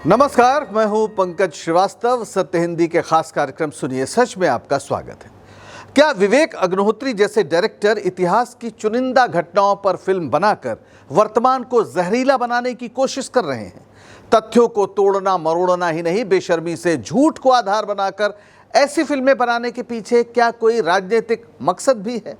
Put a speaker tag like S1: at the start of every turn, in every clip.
S1: नमस्कार, मैं हूं पंकज श्रीवास्तव। सत्य हिंदी के खास कार्यक्रम सुनिए सच में आपका स्वागत है। क्या विवेक अग्निहोत्री जैसे डायरेक्टर इतिहास की चुनिंदा घटनाओं पर फिल्म बनाकर वर्तमान को जहरीला बनाने की कोशिश कर रहे हैं? तथ्यों को तोड़ना मरोड़ना ही नहीं, बेशर्मी से झूठ को आधार बनाकर ऐसी फिल्में बनाने के पीछे क्या कोई राजनीतिक मकसद भी है?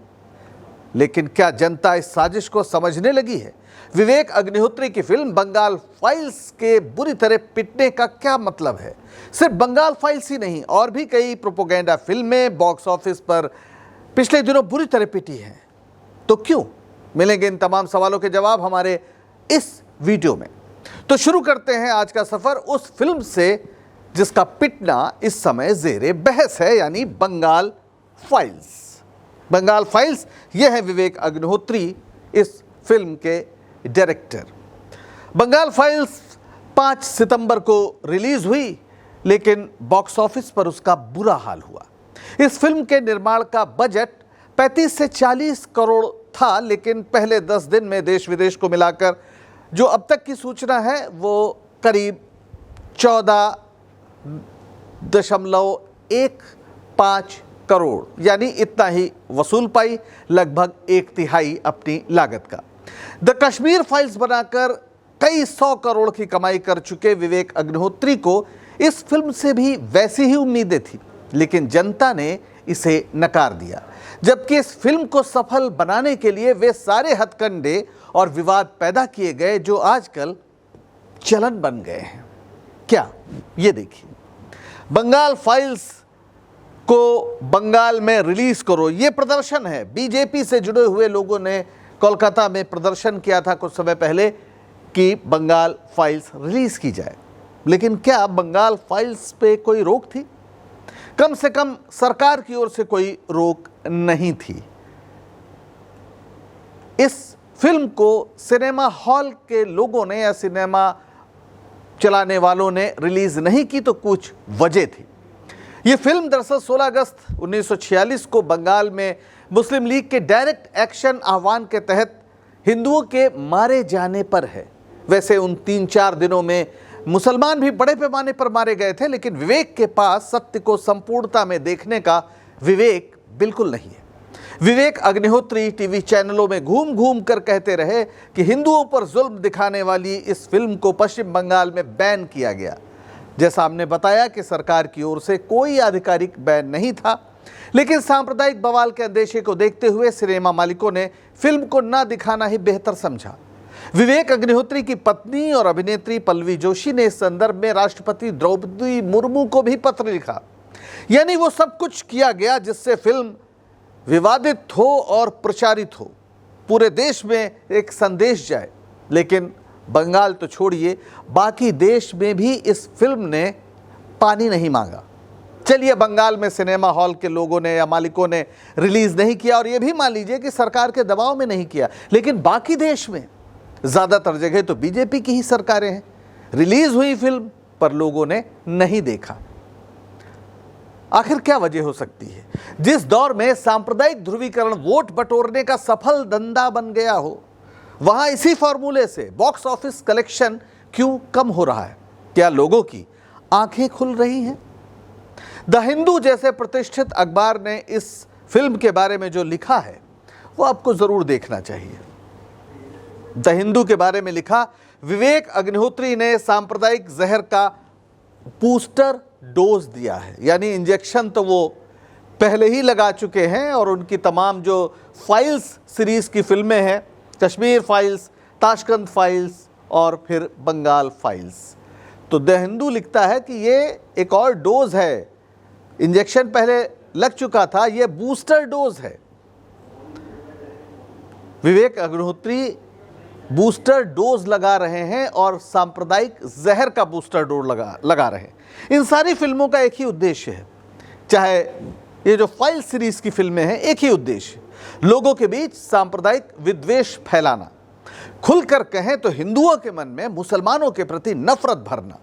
S1: लेकिन क्या जनता इस साजिश को समझने लगी है? विवेक अग्निहोत्री की फिल्म बंगाल फाइल्स के बुरी तरह पिटने का क्या मतलब है? सिर्फ बंगाल फाइल्स ही नहीं, और भी कई प्रोपेगेंडा फिल्में बॉक्स ऑफिस पर पिछले दिनों बुरी तरह पिटी हैं। तो क्यों? मिलेंगे इन तमाम सवालों के जवाब हमारे इस वीडियो में। तो शुरू करते हैं आज का सफर उस फिल्म से जिसका पिटना इस समय जेरे बहस है, यानी बंगाल फाइल्स। बंगाल फाइल्स, यह है विवेक अग्निहोत्री इस फिल्म के डायरेक्टर। बंगाल फाइल्स 5 सितंबर को रिलीज हुई, लेकिन बॉक्स ऑफिस पर उसका बुरा हाल हुआ। इस फिल्म के निर्माण का बजट 35 से 40 करोड़ था, लेकिन पहले 10 दिन में देश विदेश को मिलाकर जो अब तक की सूचना है वो करीब 14.15 करोड़, यानी इतना ही वसूल पाई, लगभग 1/3 अपनी लागत का। द कश्मीर फाइल्स बनाकर कई 100 करोड़ की कमाई कर चुके विवेक अग्निहोत्री को इस फिल्म से भी वैसी ही उम्मीदें थी, लेकिन जनता ने इसे नकार दिया। जबकि इस फिल्म को सफल बनाने के लिए वे सारे हथकंडे और विवाद पैदा किए गए जो आजकल चलन बन गए हैं। क्या? ये देखिए, बंगाल फाइल्स को बंगाल में रिलीज करो, ये प्रदर्शन है। बीजेपी से जुड़े हुए लोगों ने कोलकाता में प्रदर्शन किया था कुछ समय पहले कि बंगाल फाइल्स रिलीज की जाए, लेकिन क्या बंगाल फाइल्स पे कोई रोक थी? कम से कम सरकार की ओर से कोई रोक नहीं थी। इस फिल्म को सिनेमा हॉल के लोगों ने या सिनेमा चलाने वालों ने रिलीज नहीं की, तो कुछ वजह थी। ये फिल्म दरअसल 16 अगस्त 1946 को बंगाल में मुस्लिम लीग के डायरेक्ट एक्शन आह्वान के तहत हिंदुओं के मारे जाने पर है। वैसे उन 3-4 दिनों में मुसलमान भी बड़े पैमाने पर मारे गए थे, लेकिन विवेक के पास सत्य को संपूर्णता में देखने का विवेक बिल्कुल नहीं है। विवेक अग्निहोत्री टीवी चैनलों में घूम घूम कर कहते रहे कि हिंदुओं पर जुल्म दिखाने वाली इस फिल्म को पश्चिम बंगाल में बैन किया गया। जैसा हमने बताया कि सरकार की ओर से कोई आधिकारिक बैन नहीं था, लेकिन सांप्रदायिक बवाल के अंदेशे को देखते हुए सिनेमा मालिकों ने फिल्म को ना दिखाना ही बेहतर समझा। विवेक अग्निहोत्री की पत्नी और अभिनेत्री पल्लवी जोशी ने इस संदर्भ में राष्ट्रपति द्रौपदी मुर्मू को भी पत्र लिखा। यानी वो सब कुछ किया गया जिससे फिल्म विवादित हो और प्रचारित हो, पूरे देश में एक संदेश जाए। लेकिन बंगाल तो छोड़िए, बाकी देश में भी इस फिल्म ने पानी नहीं मांगा। चलिए, बंगाल में सिनेमा हॉल के लोगों ने या मालिकों ने रिलीज नहीं किया, और ये भी मान लीजिए कि सरकार के दबाव में नहीं किया, लेकिन बाकी देश में ज़्यादातर जगह तो बीजेपी की ही सरकारें हैं। रिलीज हुई फिल्म पर लोगों ने नहीं देखा। आखिर क्या वजह हो सकती है? जिस दौर में सांप्रदायिक ध्रुवीकरण वोट बटोरने का सफल धंधा बन गया हो, वहां इसी फॉर्मूले से बॉक्स ऑफिस कलेक्शन क्यों कम हो रहा है? क्या लोगों की आंखें खुल रही हैं? द हिंदू जैसे प्रतिष्ठित अखबार ने इस फिल्म के बारे में जो लिखा है वो आपको जरूर देखना चाहिए। द हिंदू के बारे में लिखा, विवेक अग्निहोत्री ने सांप्रदायिक जहर का बूस्टर डोज दिया है। यानी इंजेक्शन तो वो पहले ही लगा चुके हैं, और उनकी तमाम जो फाइल्स सीरीज की फिल्में हैं, कश्मीर फाइल्स, ताशकंद फाइल्स और फिर बंगाल फाइल्स, तो द हिंदू लिखता है कि ये एक और डोज है। इंजेक्शन पहले लग चुका था, ये बूस्टर डोज है। विवेक अग्निहोत्री बूस्टर डोज लगा रहे हैं और सांप्रदायिक जहर का बूस्टर डोज लगा रहे हैं। इन सारी फिल्मों का एक ही उद्देश्य है, चाहे ये जो फाइल सीरीज की फिल्में हैं, एक ही उद्देश्य, लोगों के बीच सांप्रदायिक विद्वेष फैलाना। खुलकर कहें तो हिंदुओं के मन में मुसलमानों के प्रति नफरत भरना,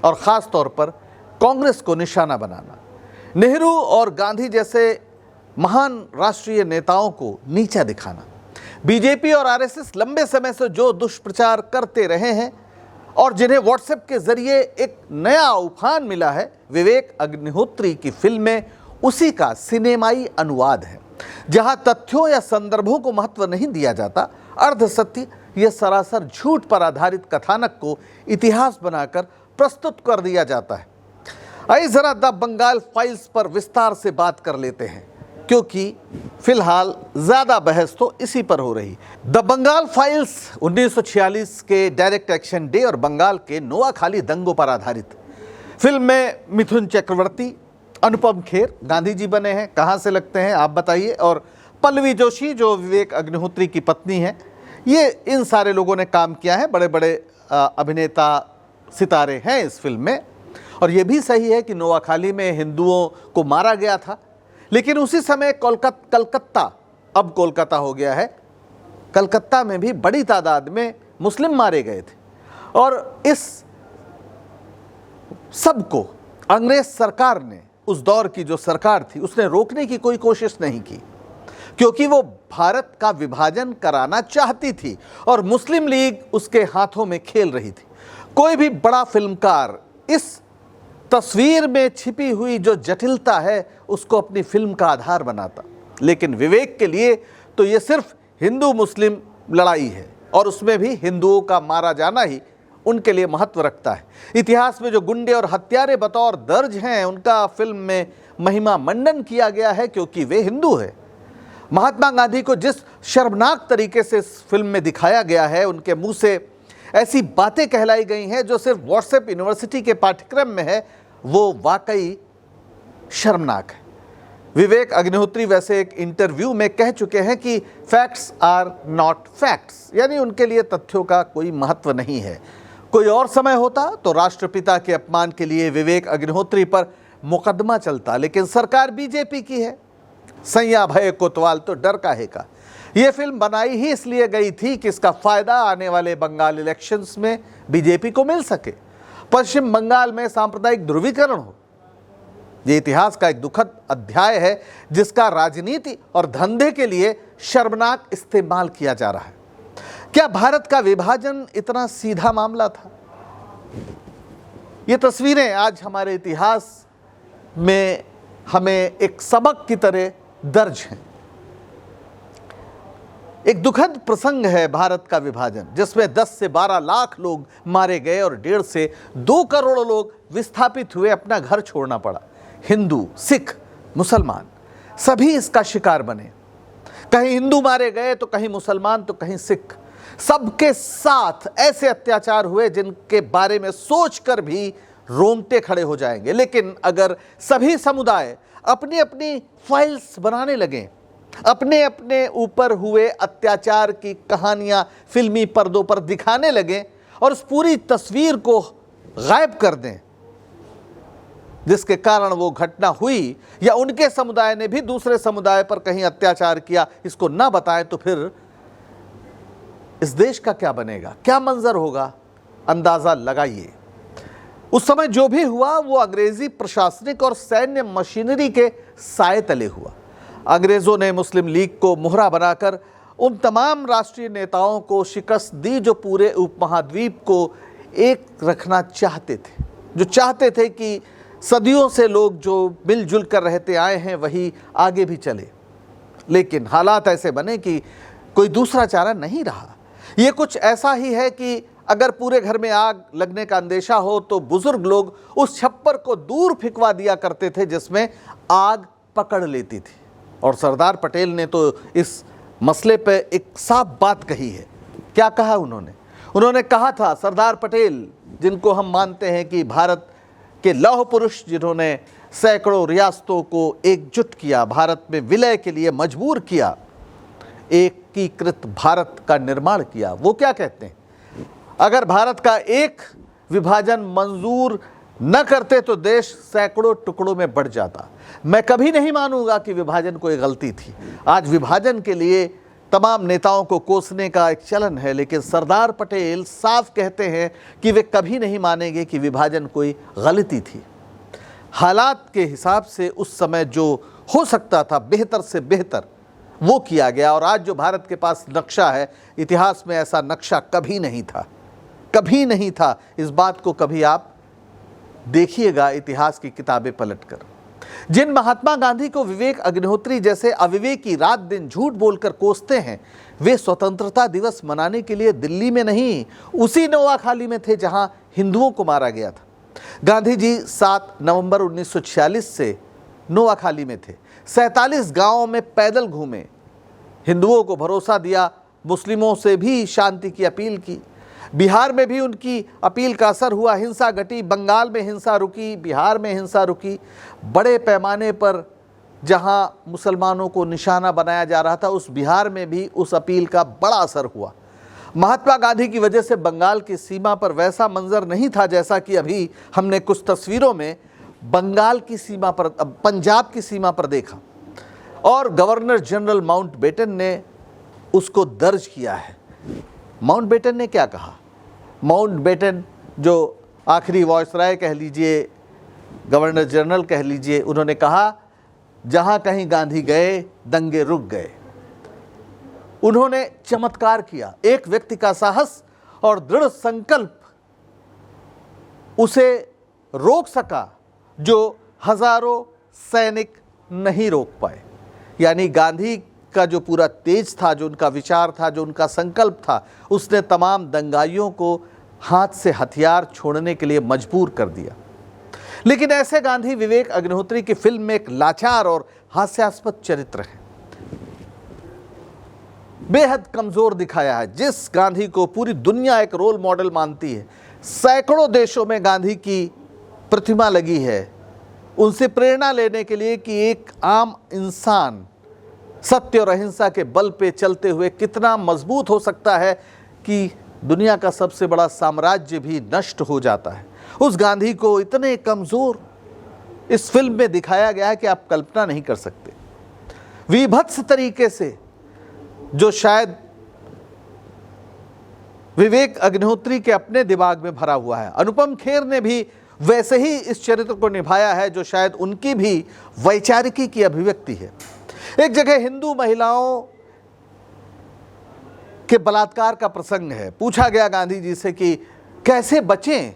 S1: और खास तौर पर कांग्रेस को निशाना बनाना। नेहरू और गांधी जैसे महान राष्ट्रीय नेताओं को नीचा दिखाना। बीजेपी और आरएसएस लंबे समय से जो दुष्प्रचार करते रहे हैं, और जिन्हें व्हाट्सएप के जरिए एक नया उफान मिला है, विवेक अग्निहोत्री की फिल्में उसी का सिनेमाई अनुवाद है, जहां तथ्यों या संदर्भों को महत्व नहीं दिया जाता। अर्ध सत्य या सरासर झूठ पर आधारित कथानक को इतिहास बनाकर प्रस्तुत कर दिया जाता है। आइए जरा द बंगाल फाइल्स पर विस्तार से बात कर लेते हैं, क्योंकि फिलहाल ज्यादा बहस तो इसी पर हो रही। द बंगाल फाइल्स 1946 के डायरेक्ट एक्शन डे और बंगाल के नोआखाली दंगों पर आधारित फिल्म में मिथुन चक्रवर्ती, अनुपम खेर गांधी जी बने हैं। कहाँ से लगते हैं आप बताइए। और पल्लवी जोशी जो विवेक अग्निहोत्री की पत्नी है, ये इन सारे लोगों ने काम किया है। बड़े बड़े अभिनेता सितारे हैं इस फिल्म में। और ये भी सही है कि नोआखाली में हिंदुओं को मारा गया था, लेकिन उसी समय कलकत्ता, अब कोलकाता हो गया है, कलकत्ता में भी बड़ी तादाद में मुस्लिम मारे गए थे। और इस सब को अंग्रेज सरकार ने, उस दौर की जो सरकार थी, उसने रोकने की कोई कोशिश नहीं की, क्योंकि वो भारत का विभाजन कराना चाहती थी और मुस्लिम लीग उसके हाथों में खेल रही थी। कोई भी बड़ा फिल्मकार इस तस्वीर में छिपी हुई जो जटिलता है उसको अपनी फिल्म का आधार बनाता, लेकिन विवेक के लिए तो ये सिर्फ हिंदू मुस्लिम लड़ाई है और उसमें भी हिंदुओं का मारा जाना ही उनके लिए महत्व रखता है। इतिहास में जो गुंडे और हत्यारे बतौर दर्ज हैं, उनका फिल्म में महिमा मंडन किया गया है, क्योंकि वे हिंदू हैं। महात्मा गांधी को जिस शर्मनाक तरीके से इस फिल्म में दिखाया गया है, उनके मुंह से ऐसी बातें कहलाई गई हैं जो सिर्फ व्हाट्सएप यूनिवर्सिटी के पाठ्यक्रम में है, वो वाकई शर्मनाक है। विवेक अग्निहोत्री वैसे एक इंटरव्यू में कह चुके हैं कि फैक्ट्स आर नॉट फैक्ट्स, यानी उनके लिए तथ्यों का कोई महत्व नहीं है। कोई और समय होता तो राष्ट्रपिता के अपमान के लिए विवेक अग्निहोत्री पर मुकदमा चलता, लेकिन सरकार बीजेपी की है। सैया भय कोतवाल तो डर काहे का। यह फिल्म बनाई ही इसलिए गई थी कि इसका फायदा आने वाले बंगाल इलेक्शंस में बीजेपी को मिल सके, पश्चिम बंगाल में सांप्रदायिक ध्रुवीकरण हो। यह इतिहास का एक दुखद अध्याय है जिसका राजनीति और धंधे के लिए शर्मनाक इस्तेमाल किया जा रहा है। क्या भारत का विभाजन इतना सीधा मामला था? ये तस्वीरें आज हमारे इतिहास में हमें एक सबक की तरह दर्ज हैं। एक दुखद प्रसंग है भारत का विभाजन, जिसमें 10 से 12 लाख लोग मारे गए और 1.5 से 2 करोड़ लोग विस्थापित हुए, अपना घर छोड़ना पड़ा। हिंदू, सिख, मुसलमान सभी इसका शिकार बने। कहीं हिंदू मारे गए तो कहीं मुसलमान तो कहीं सिख। सबके साथ ऐसे अत्याचार हुए जिनके बारे में सोचकर भी रोंगटे खड़े हो जाएंगे। लेकिन अगर सभी समुदाय अपनी अपनी फाइल्स बनाने लगें, अपने अपने ऊपर हुए अत्याचार की कहानियां फिल्मी पर्दों पर दिखाने लगें और उस पूरी तस्वीर को गायब कर दें जिसके कारण वो घटना हुई, या उनके समुदाय ने भी दूसरे समुदाय पर कहीं अत्याचार किया, इसको ना बताएं, तो फिर इस देश का क्या बनेगा, क्या मंजर होगा, अंदाजा लगाइए। उस समय जो भी हुआ वो अंग्रेजी प्रशासनिक और सैन्य मशीनरी के साए तले हुआ। अंग्रेजों ने मुस्लिम लीग को मोहरा बनाकर उन तमाम राष्ट्रीय नेताओं को शिकस्त दी जो पूरे उपमहाद्वीप को एक रखना चाहते थे, जो चाहते थे कि सदियों से लोग जो मिलजुल कर रहते आए हैं वही आगे भी चले। लेकिन हालात ऐसे बने कि कोई दूसरा चारा नहीं रहा। ये कुछ ऐसा ही है कि अगर पूरे घर में आग लगने का अंदेशा हो तो बुजुर्ग लोग उस छप्पर को दूर फिकवा दिया करते थे जिसमें आग पकड़ लेती थी। और सरदार पटेल ने तो इस मसले पे एक साफ बात कही है। क्या कहा उन्होंने कहा था, सरदार पटेल जिनको हम मानते हैं कि भारत के लौह पुरुष, जिन्होंने सैकड़ों रियासतों को एकजुट किया, भारत में विलय के लिए मजबूर किया, एकीकृत भारत का निर्माण किया, वो क्या कहते हैं, अगर भारत का एक विभाजन मंजूर न करते तो देश सैकड़ों टुकड़ों में बढ़ जाता। मैं कभी नहीं मानूंगा कि विभाजन कोई गलती थी। आज विभाजन के लिए तमाम नेताओं को कोसने का एक चलन है, लेकिन सरदार पटेल साफ कहते हैं कि वे कभी नहीं मानेंगे कि विभाजन कोई गलती थी। हालात के हिसाब से उस समय जो हो सकता था बेहतर से बेहतर वो किया गया। और आज जो भारत के पास नक्शा है, इतिहास में ऐसा नक्शा कभी नहीं था। कभी नहीं था। इस बात को कभी आप देखिएगा इतिहास की किताबें पलटकर। जिन महात्मा गांधी को विवेक अग्निहोत्री जैसे अविवेकी रात दिन झूठ बोलकर कोसते हैं, वे स्वतंत्रता दिवस मनाने के लिए दिल्ली में नहीं, उसी नोआखाली में थे जहां हिंदुओं को मारा गया था। गांधी जी 7 नवंबर 1946 से नोआखाली में थे। 47 गांवों में पैदल घूमे, हिंदुओं को भरोसा दिया, मुस्लिमों से भी शांति की अपील की। बिहार में भी उनकी अपील का असर हुआ, हिंसा घटी। बंगाल में हिंसा रुकी, बिहार में हिंसा रुकी। बड़े पैमाने पर जहां मुसलमानों को निशाना बनाया जा रहा था, उस बिहार में भी उस अपील का बड़ा असर हुआ। महात्मा गांधी की वजह से बंगाल की सीमा पर वैसा मंजर नहीं था जैसा कि अभी हमने कुछ तस्वीरों में बंगाल की सीमा पर, पंजाब की सीमा पर देखा। और गवर्नर जनरल माउंटबेटन ने उसको दर्ज किया है। माउंटबेटन ने क्या कहा? माउंटबेटन जो आखिरी वॉइसराय कह लीजिए, गवर्नर जनरल कह लीजिए, उन्होंने कहा जहां कहीं गांधी गए दंगे रुक गए। उन्होंने चमत्कार किया। एक व्यक्ति का साहस और दृढ़ संकल्प उसे रोक सका जो हजारों सैनिक नहीं रोक पाए। यानी गांधी का जो पूरा तेज था, जो उनका विचार था, जो उनका संकल्प था, उसने तमाम दंगाइयों को हाथ से हथियार छोड़ने के लिए मजबूर कर दिया। लेकिन ऐसे गांधी विवेक अग्निहोत्री की फिल्म में एक लाचार और हास्यास्पद चरित्र है। बेहद कमजोर दिखाया है। जिस गांधी को पूरी दुनिया एक रोल मॉडल मानती है, सैकड़ों देशों में गांधी की प्रतिमा लगी है, उनसे प्रेरणा लेने के लिए कि एक आम इंसान सत्य और अहिंसा के बल पे चलते हुए कितना मजबूत हो सकता है कि दुनिया का सबसे बड़ा साम्राज्य भी नष्ट हो जाता है। उस गांधी को इतने कमजोर इस फिल्म में दिखाया गया है कि आप कल्पना नहीं कर सकते। विभत्स तरीके से, जो शायद विवेक अग्निहोत्री के अपने दिमाग में भरा हुआ है। अनुपम खेर ने भी वैसे ही इस चरित्र को निभाया है, जो शायद उनकी भी वैचारिकी की अभिव्यक्ति है। एक जगह हिंदू महिलाओं के बलात्कार का प्रसंग है। पूछा गया गांधी जी से कि कैसे बचें,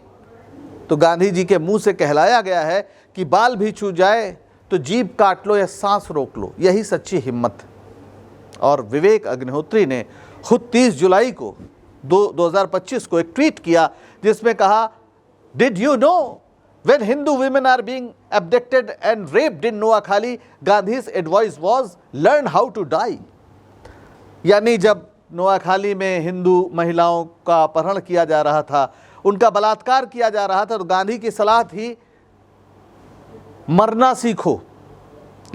S1: तो गांधी जी के मुंह से कहलाया गया है कि बाल भी छू जाए तो जीभ काट लो या सांस रोक लो, यही सच्ची हिम्मत। और विवेक अग्निहोत्री ने खुद 30 जुलाई को 2025 को एक ट्वीट किया जिसमें कहा, did you know when Hindu women are being abducted and raped in Noakhali, Gandhi's advice was learn how to die। यानी जब नोआखाली में हिंदू महिलाओं का अपहरण किया जा रहा था, उनका बलात्कार किया जा रहा था, तो गांधी की सलाह थी मरना सीखो,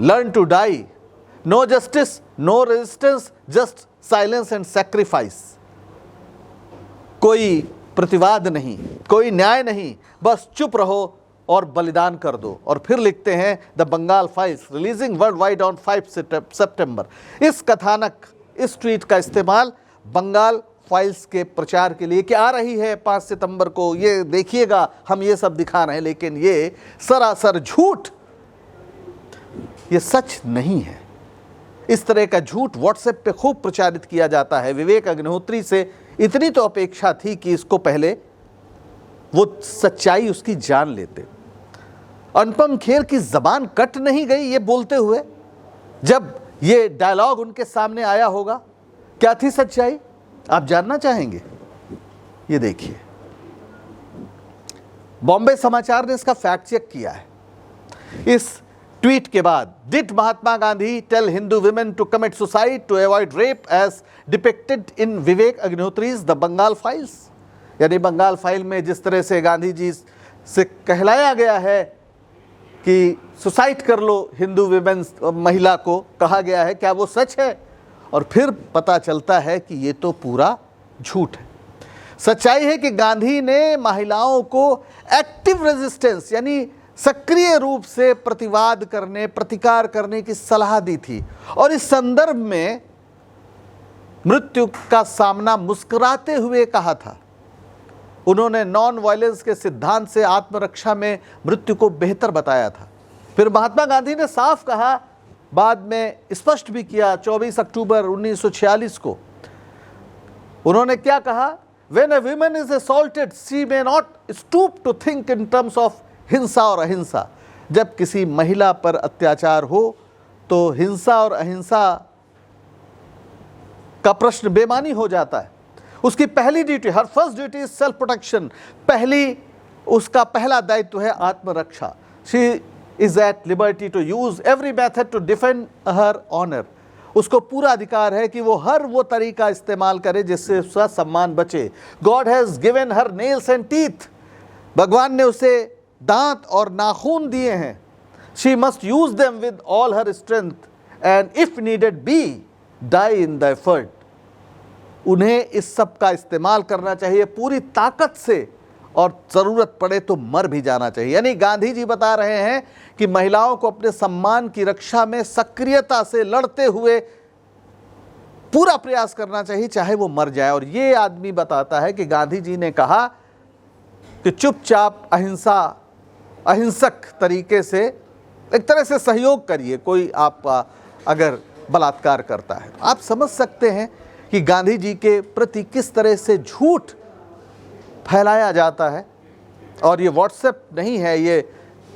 S1: learn to die, no justice no resistance, just silence and sacrifice. कोई प्रतिवाद नहीं, कोई न्याय नहीं, बस चुप रहो और बलिदान कर दो। और फिर लिखते हैं The Bengal Files releasing world wide on 5 सितंबर। इस कथानक, इस ट्वीट का इस्तेमाल बंगाल फाइल्स के प्रचार के लिए कि आ रही है 5 सितंबर को, ये देखिएगा, हम ये सब दिखा रहे हैं। लेकिन ये सरासर झूठ, ये सच नहीं है। इस तरह का झूठ व्हाट्सएप पे खूब प्रचारित किया जाता है। विवेक अग्निहोत्री से इतनी तो अपेक्षा थी कि इसको पहले वो सच्चाई उसकी जान लेते। अनुपम खेर की जबान कट नहीं गई ये बोलते हुए, जब ये डायलॉग उनके सामने आया होगा। क्या थी सच्चाई, आप जानना चाहेंगे? ये देखिए, बॉम्बे समाचार ने इसका फैक्ट चेक किया है। इस ट्वीट के बाद, did Mahatma Gandhi tell Hindu women to commit suicide to avoid rape as depicted in Vivek Agnihotri's the Bengal files. यानी बंगाल फाइल में जिस तरह से गांधी जी से कहलाया गया है कि सुसाइड कर लो हिंदू विमेन, महिला को कहा गया है, क्या वो सच है? और फिर पता चलता है कि ये तो पूरा झूठ है। सच्चाई है कि गांधी ने महिलाओं को एक्टिव रेजिस्टेंस यानी सक्रिय रूप से प्रतिवाद करने, प्रतिकार करने की सलाह दी थी। और इस संदर्भ में मृत्यु का सामना मुस्कुराते हुए कहा था। उन्होंने नॉन वायलेंस के सिद्धांत से आत्मरक्षा में मृत्यु को बेहतर बताया था। फिर महात्मा गांधी ने साफ कहा, बाद में स्पष्ट भी किया 24 अक्टूबर 1946 को। उन्होंने क्या कहा? when a woman is assaulted, she may not stoop to think in terms of हिंसा और अहिंसा। जब किसी महिला पर अत्याचार हो तो हिंसा और अहिंसा का प्रश्न बेमानी हो जाता है। उसकी पहली duty, her first duty is self protection. उसका पहला दायित्व है आत्मरक्षा। She is at liberty to use every method to defend her honour. उसको पूरा अधिकार है कि वो हर वो तरीका इस्तेमाल करे जिससे उसका सम्मान बचे। God has given her nails and teeth. भगवान ने उसे दांत और नाखून दिए हैं। She must use them with all her strength and if needed be die in the effort. उन्हें इस सब का इस्तेमाल करना चाहिए पूरी ताकत से, और ज़रूरत पड़े तो मर भी जाना चाहिए। यानी गांधी जी बता रहे हैं कि महिलाओं को अपने सम्मान की रक्षा में सक्रियता से लड़ते हुए पूरा प्रयास करना चाहिए, चाहे वो मर जाए। और ये आदमी बताता है कि गांधी जी ने कहा कि चुपचाप अहिंसक तरीके से एक तरह से सहयोग करिए कोई आपका अगर बलात्कार करता है। आप समझ सकते हैं कि गांधी जी के प्रति किस तरह से झूठ फैलाया जाता है। और ये व्हाट्सएप नहीं है, ये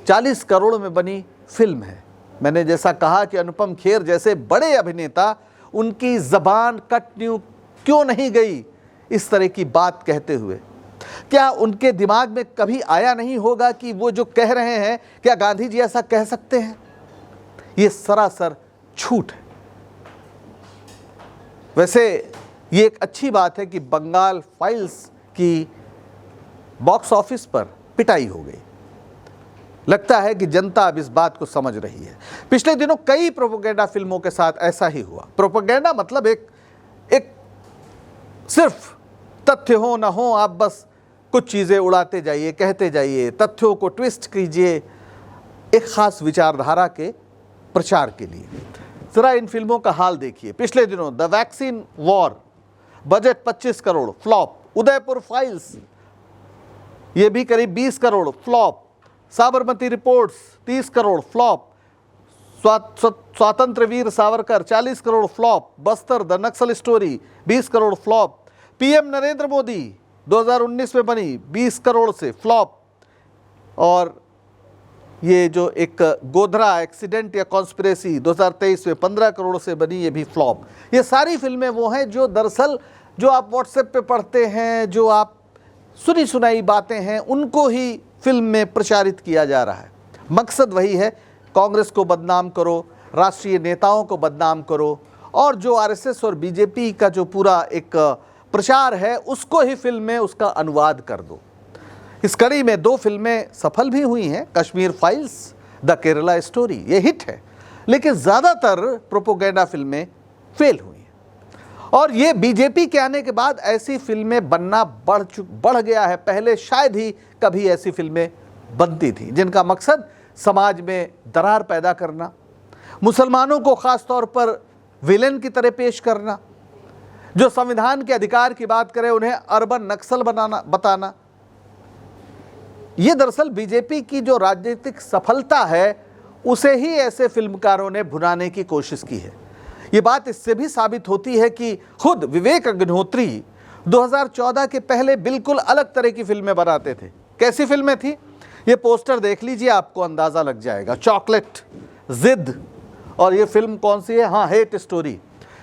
S1: 40 करोड़ में बनी फिल्म है। मैंने जैसा कहा कि अनुपम खेर जैसे बड़े अभिनेता, उनकी ज़बान कटन्यू क्यों नहीं गई इस तरह की बात कहते हुए? क्या उनके दिमाग में कभी आया नहीं होगा कि वो जो कह रहे हैं, क्या गांधी जी ऐसा कह सकते हैं? ये सरासर झूठ है। वैसे ये एक अच्छी बात है कि बंगाल फाइल्स की बॉक्स ऑफिस पर पिटाई हो गई। लगता है कि जनता अब इस बात को समझ रही है। पिछले दिनों कई प्रोपेगेंडा फिल्मों के साथ ऐसा ही हुआ। प्रोपेगेंडा मतलब एक सिर्फ तथ्य हो ना हो, आप बस कुछ चीज़ें उड़ाते जाइए, कहते जाइए, तथ्यों को ट्विस्ट कीजिए एक खास विचारधारा के प्रचार के लिए। जरा इन फिल्मों का हाल देखिए। पिछले दिनों the vaccine war, budget 25 crore, flop. Udaipur files, ये भी करीब 20 crore, flop. Sabarmati reports 30 crore, flop. Swatantrya Veer Savarkar 40 crore, flop. Bastar the Naxal story 20 crore, flop. PM Narendra Modi 2019 में बनी 20 करोड़ से, फ्लॉप। और ये जो एक गोधरा एक्सीडेंट या कॉन्स्पिरेसी 2023 में 15 करोड़ से बनी, ये भी फ्लॉप। ये सारी फिल्में वो हैं जो दरअसल जो आप व्हाट्सएप पे पढ़ते हैं, जो आप सुनी सुनाई बातें हैं, उनको ही फिल्म में प्रचारित किया जा रहा है। मकसद वही है, कांग्रेस को बदनाम करो, राष्ट्रीय नेताओं को बदनाम करो, और जो आरएसएस और बीजेपी का जो पूरा एक प्रचार है उसको ही फिल्म में उसका अनुवाद कर दो। इस कड़ी में 2 फिल्में सफल भी हुई हैं, Kashmir files, the Kerala story, ये हिट है। लेकिन ज़्यादातर प्रोपेगेंडा फिल्में फेल हुई हैं। और ये बीजेपी के आने के बाद ऐसी फिल्में बनना बढ़ गया है। पहले शायद ही कभी ऐसी फिल्में बनती थी जिनका मकसद समाज में दरार पैदा करना, मुसलमानों को ख़ास तौर पर विलेन की तरह पेश करना, जो संविधान के अधिकार की बात करें उन्हें अर्बन नक्सल बताना। ये दरअसल बीजेपी की जो राजनीतिक सफलता है उसे ही ऐसे फिल्मकारों ने भुनाने की कोशिश की है। ये बात इससे भी साबित होती है कि खुद विवेक अग्निहोत्री 2014 के पहले बिल्कुल अलग तरह की फिल्में बनाते थे। कैसी फिल्में थी? ये पोस्टर देख लीजिए, आपको अंदाज़ा लग जाएगा। चॉकलेट, जिद, और ये फिल्म कौन सी है? हाँ, हेट स्टोरी।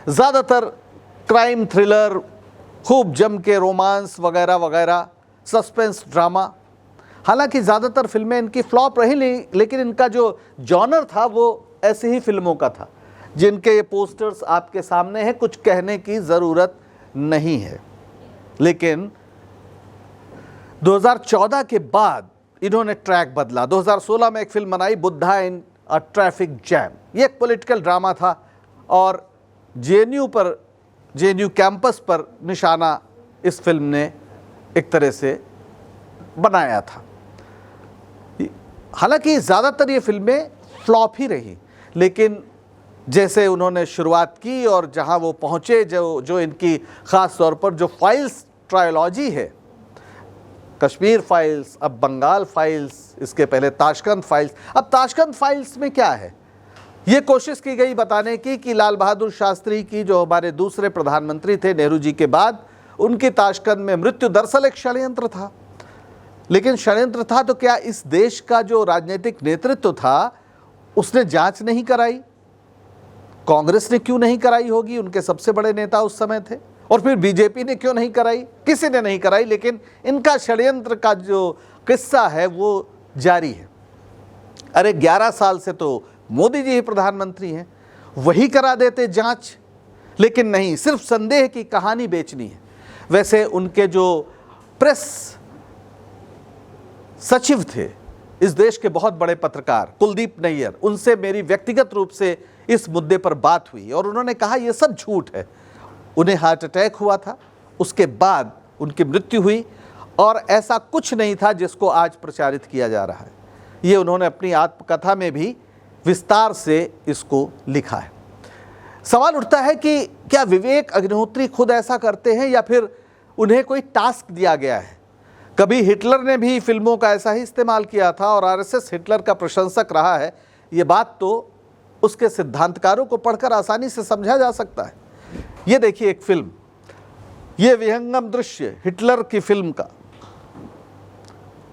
S1: ज़्यादातर क्राइम थ्रिलर, खूब जम के रोमांस वगैरह वगैरह, सस्पेंस ड्रामा। हालांकि ज़्यादातर फिल्में इनकी फ्लॉप रही, लेकिन इनका जो जॉनर था वो ऐसी ही फिल्मों का था जिनके ये पोस्टर्स आपके सामने हैं। कुछ कहने की ज़रूरत नहीं है। लेकिन 2014 के बाद इन्होंने ट्रैक बदला। 2016 में एक फिल्म बनाई, बुद्धा इन अ ट्रैफिक जैम। ये एक पॉलिटिकल ड्रामा था और जेएनयू कैंपस पर निशाना इस फिल्म ने एक तरह से बनाया था। हालांकि ज़्यादातर ये फिल्में फ्लॉप ही रही, लेकिन जैसे उन्होंने शुरुआत की और जहां वो पहुंचे, जो इनकी ख़ास तौर पर जो फाइल्स ट्रायोलॉजी है, कश्मीर फाइल्स, अब बंगाल फाइल्स, इसके पहले ताशकंद फाइल्स। अब ताशकंद फाइल्स में क्या है? ये कोशिश की गई बताने की कि लाल बहादुर शास्त्री की, जो हमारे दूसरे प्रधानमंत्री थे नेहरू जी के बाद, उनकी ताशकंद में मृत्यु दरअसल एक षड्यंत्र था। लेकिन षड्यंत्र था तो क्या इस देश का जो राजनीतिक नेतृत्व था उसने जांच नहीं कराई? कांग्रेस ने क्यों नहीं कराई होगी? उनके सबसे बड़े नेता उस समय थे। और फिर बीजेपी ने क्यों नहीं कराई? किसी ने नहीं कराई। लेकिन इनका षड्यंत्र का जो किस्सा है वो जारी है। अरे 11 साल से तो मोदी जी ही प्रधानमंत्री हैं, वही करा देते जांच। लेकिन नहीं, सिर्फ संदेह की कहानी बेचनी है। वैसे उनके जो प्रेस सचिव थे, इस देश के बहुत बड़े पत्रकार कुलदीप नैयर, उनसे मेरी व्यक्तिगत रूप से इस मुद्दे पर बात हुई और उन्होंने कहा यह सब झूठ है। उन्हें हार्ट अटैक हुआ था, उसके बाद उनकी मृत्यु हुई और ऐसा कुछ नहीं था जिसको आज प्रचारित किया जा रहा है। ये उन्होंने अपनी आत्मकथा में भी विस्तार से इसको लिखा है। सवाल उठता है कि क्या विवेक अग्निहोत्री खुद ऐसा करते हैं या फिर उन्हें कोई टास्क दिया गया है? कभी हिटलर ने भी फिल्मों का ऐसा ही इस्तेमाल किया था और आरएसएस हिटलर का प्रशंसक रहा है। ये बात तो उसके सिद्धांतकारों को पढ़कर आसानी से समझा जा सकता है। ये देखिए एक फिल्म, ये विहंगम दृश्य हिटलर की फिल्म का।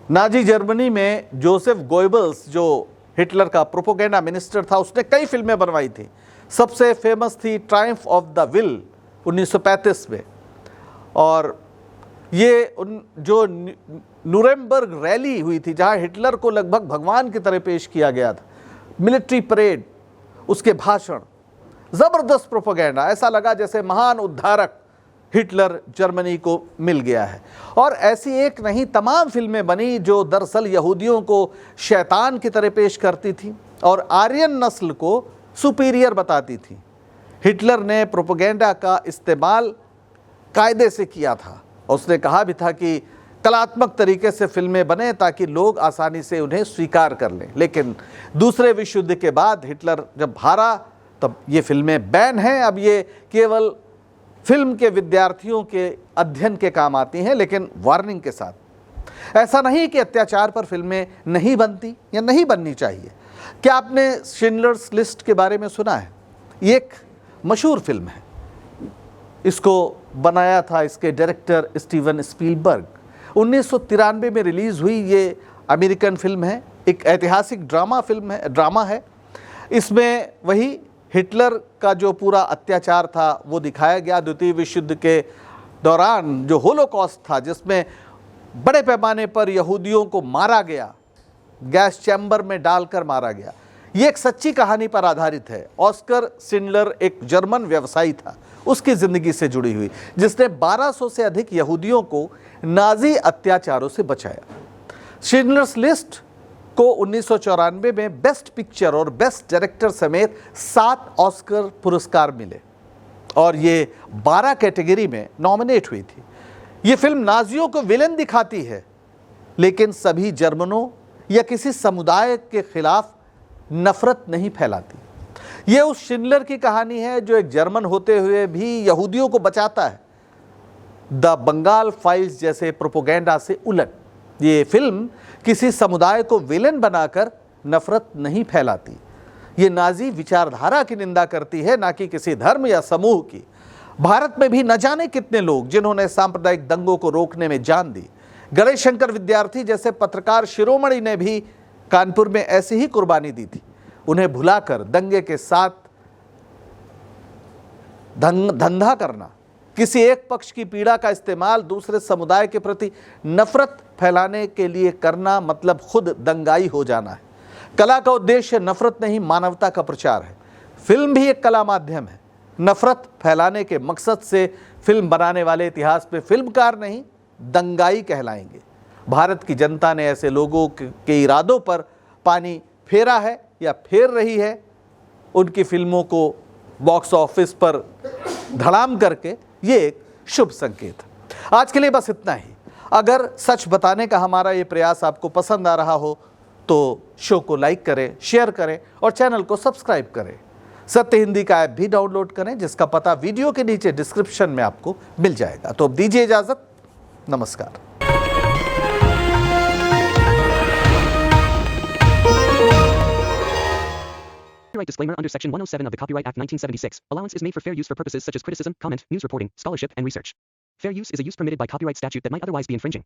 S1: नाजी जर्मनी में जोसेफ गोएबल्स जो हिटलर का प्रोपेगेंडा मिनिस्टर था, उसने कई फिल्में बनवाई थी। सबसे फेमस थी ट्रायम्फ ऑफ द विल 1935 में। और ये जो न्यूरेमबर्ग रैली हुई थी जहां हिटलर को लगभग भगवान की तरह पेश किया गया था, मिलिट्री परेड, उसके भाषण, जबरदस्त प्रोपेगेंडा, ऐसा लगा जैसे महान उद्धारक हिटलर जर्मनी को मिल गया है। और ऐसी एक नहीं, तमाम फिल्में बनी जो दरअसल यहूदियों को शैतान की तरह पेश करती थी और आर्यन नस्ल को सुपीरियर बताती थी। हिटलर ने प्रोपेगेंडा का इस्तेमाल कायदे से किया था और उसने कहा भी था कि कलात्मक तरीके से फिल्में बने ताकि लोग आसानी से उन्हें स्वीकार कर लें। लेकिन दूसरे विश्व युद्ध के बाद हिटलर जब हारा तब ये फिल्में बैन हैं। अब ये केवल फिल्म के विद्यार्थियों के अध्ययन के काम आती हैं, लेकिन वार्निंग के साथ। ऐसा नहीं कि अत्याचार पर फिल्में नहीं बनती या नहीं बननी चाहिए। क्या आपने शिंडलर्स लिस्ट के बारे में सुना है? ये एक मशहूर फिल्म है। इसको बनाया था इसके डायरेक्टर स्टीवन स्पीलबर्ग। 1993 में रिलीज़ हुई ये अमेरिकन फिल्म है। एक ऐतिहासिक ड्रामा है। इसमें वही हिटलर का जो पूरा अत्याचार था वो दिखाया गया। द्वितीय विश्व युद्ध के दौरान जो होलोकॉस्ट था, जिसमें बड़े पैमाने पर यहूदियों को मारा गया, गैस चैम्बर में डालकर मारा गया, ये एक सच्ची कहानी पर आधारित है। ऑस्कर शिंडलर एक जर्मन व्यवसायी था, उसकी ज़िंदगी से जुड़ी हुई, जिसने 1200 से अधिक यहूदियों को नाजी अत्याचारों से बचाया। शिंडलर्स लिस्ट को 1994 में बेस्ट पिक्चर और बेस्ट डायरेक्टर समेत 7 ऑस्कर पुरस्कार मिले और ये 12 कैटेगरी में नॉमिनेट हुई थी। ये फिल्म नाजियों को विलेन दिखाती है, लेकिन सभी जर्मनों या किसी समुदाय के खिलाफ नफरत नहीं फैलाती। ये उस शिंडलर की कहानी है जो एक जर्मन होते हुए भी यहूदियों को बचाता है, द बंगाल फाइल्स जैसे प्रोपेगेंडा से उलट। ये फिल्म किसी समुदाय को विलेन बनाकर नफरत नहीं फैलाती। ये नाजी विचारधारा की निंदा करती है, ना कि किसी धर्म या समूह की। भारत में भी न जाने कितने लोग जिन्होंने सांप्रदायिक दंगों को रोकने में जान दी। गणेश शंकर विद्यार्थी जैसे पत्रकार शिरोमणि ने भी कानपुर में ऐसी ही कुर्बानी दी थी। उन्हें भुलाकर दंगे के साथ धंधा करना, किसी एक पक्ष की पीड़ा का इस्तेमाल दूसरे समुदाय के प्रति नफरत फैलाने के लिए करना, मतलब खुद दंगाई हो जाना है। कला का उद्देश्य नफरत नहीं, मानवता का प्रचार है। फिल्म भी एक कला माध्यम है। नफरत फैलाने के मकसद से फिल्म बनाने वाले इतिहास में फिल्मकार नहीं, दंगाई कहलाएंगे। भारत की जनता ने ऐसे लोगों के इरादों पर पानी फेरा है या फेर रही है। उनकी फिल्मों को बॉक्स ऑफिस पर धड़ाम करके ये एक शुभ संकेत है। आज के लिए बस इतना ही। अगर सच बताने का हमारा ये प्रयास आपको पसंद आ रहा हो तो शो को लाइक करें, शेयर करें और चैनल को सब्सक्राइब करें। सत्य हिंदी का ऐप भी डाउनलोड करें, जिसका पता वीडियो के नीचे डिस्क्रिप्शन में आपको मिल जाएगा। तो अब दीजिए इजाजत, नमस्कार।
S2: Copyright disclaimer under Section 107 of the Copyright Act 1976. Allowance is made for fair use for purposes such as criticism, comment, news reporting, scholarship, and research. Fair use is a use permitted by copyright statute that might otherwise be infringing.